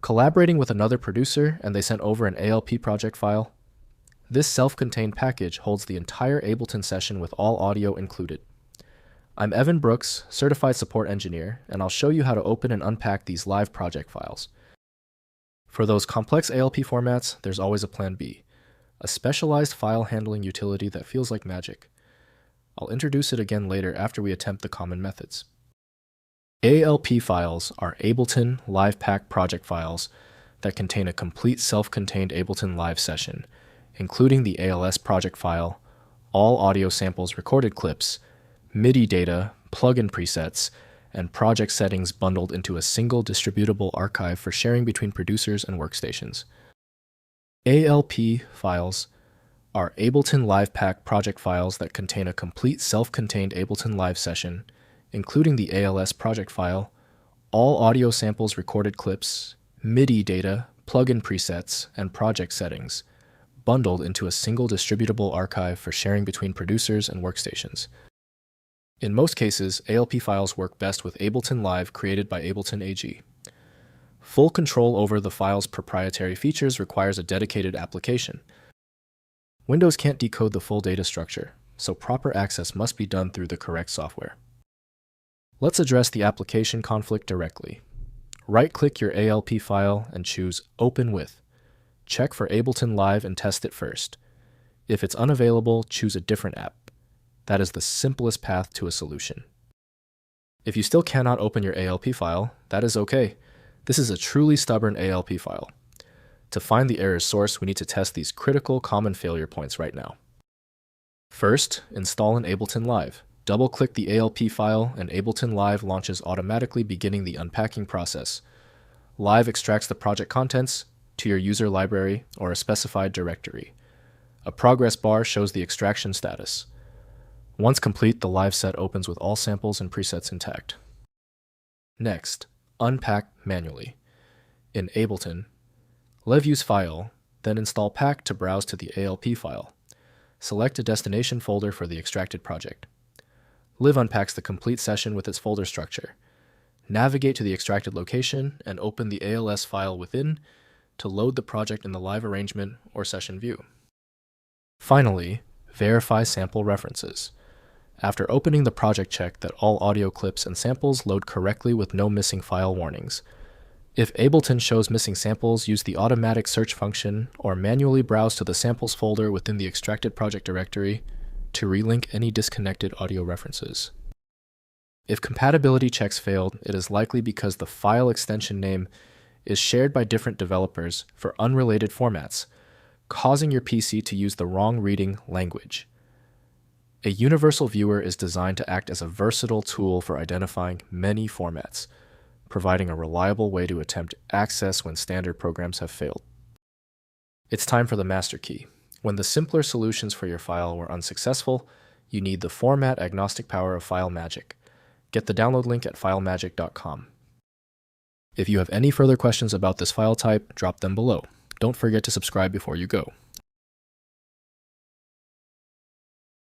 Collaborating with another producer and they sent over an ALP project file. This self-contained package holds the entire Ableton session with all audio included. I'm Evan Brooks, Certified Support Engineer, and I'll show you how to open and unpack these live project files. For those complex ALP formats, there's always a plan B, a specialized file handling utility that feels like magic. I'll introduce it again later after we attempt the common methods. ALP files are Ableton Live Pack project files that contain a complete self-contained Ableton Live session, including the ALS project file, all audio samples, recorded clips, MIDI data, plugin presets, and project settings bundled into a single distributable archive for sharing between producers and workstations. ALP files are Ableton Live Pack project files that contain a complete self-contained Ableton Live session, including the ALS project file, all audio samples, recorded clips, MIDI data, plugin presets, and project settings, bundled into a single distributable archive for sharing between producers and workstations. In most cases, ALP files work best with Ableton Live created by Ableton AG. Full control over the file's proprietary features requires a dedicated application. Windows can't decode the full data structure, so proper access must be done through the correct software. Let's address the application conflict directly. Right-click your ALP file and choose Open With. Check for Ableton Live and test it first. If it's unavailable, choose a different app. That is the simplest path to a solution. If you still cannot open your ALP file, that is okay. This is a truly stubborn ALP file. To find the error source, we need to test these critical common failure points right now. First, install an Ableton Live. Double-click the ALP file and Ableton Live launches automatically, beginning the unpacking process. Live extracts the project contents to your user library or a specified directory. A progress bar shows the extraction status. Once complete, the Live set opens with all samples and presets intact. Next, unpack manually. In Ableton, Use File, then install Pack to browse to the ALP file. Select a destination folder for the extracted project. Live unpacks the complete session with its folder structure. Navigate to the extracted location and open the ALS file within to load the project in the live arrangement or session view. Finally, verify sample references. After opening the project, check that all audio clips and samples load correctly with no missing file warnings. If Ableton shows missing samples, use the automatic search function or manually browse to the samples folder within the extracted project directory to relink any disconnected audio references. If compatibility checks failed, it is likely because the file extension name is shared by different developers for unrelated formats, causing your PC to use the wrong reading language. A universal viewer is designed to act as a versatile tool for identifying many formats, providing a reliable way to attempt access when standard programs have failed. It's time for the master key. When the simpler solutions for your file were unsuccessful, you need the format-agnostic power of File Magic. Get the download link at filemagic.com. If you have any further questions about this file type, drop them below. Don't forget to subscribe before you go.